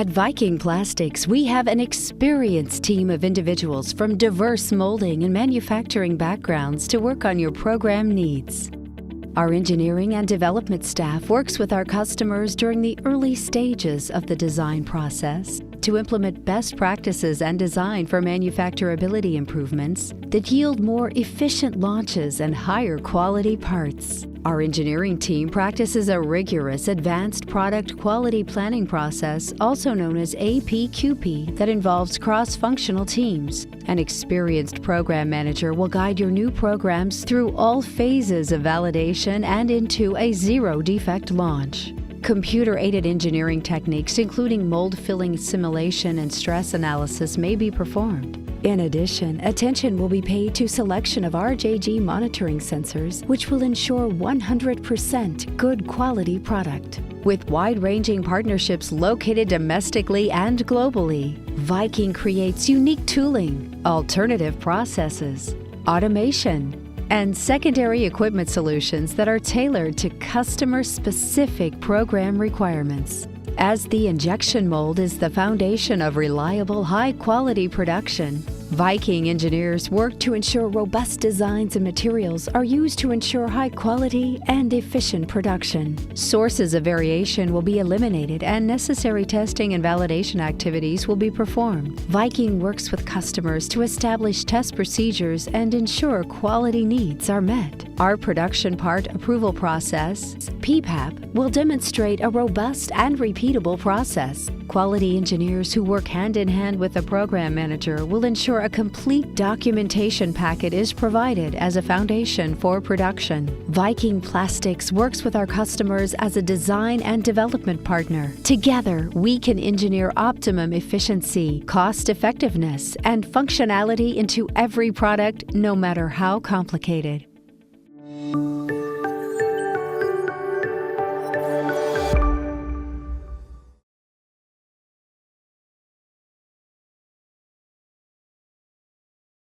At Viking Plastics, we have an experienced team of individuals from diverse molding and manufacturing backgrounds to work on your program needs. Our engineering and development staff works with our customers during the early stages of the design process to implement best practices and design for manufacturability improvements that yield more efficient launches and higher quality parts. Our engineering team practices a rigorous advanced product quality planning process, also known as APQP, that involves cross-functional teams. An experienced program manager will guide your new programs through all phases of validation and into a zero-defect launch. Computer-aided engineering techniques, including mold filling simulation and stress analysis, may be performed. In addition, attention will be paid to selection of RJG monitoring sensors, which will ensure 100% good quality product. With wide-ranging partnerships located domestically and globally, Viking creates unique tooling, alternative processes, automation, and secondary equipment solutions that are tailored to customer-specific program requirements. As the injection mold is the foundation of reliable, high-quality production, Viking engineers work to ensure robust designs and materials are used to ensure high quality and efficient production. Sources of variation will be eliminated and necessary testing and validation activities will be performed. Viking works with customers to establish test procedures and ensure quality needs are met. Our production part approval process, PPAP, will demonstrate a robust and repeatable process. Quality engineers who work hand-in-hand with the program manager will ensure a complete documentation packet is provided as a foundation for production. Viking Plastics works with our customers as a design and development partner. Together, we can engineer optimum efficiency, cost-effectiveness, and functionality into every product, no matter how complicated.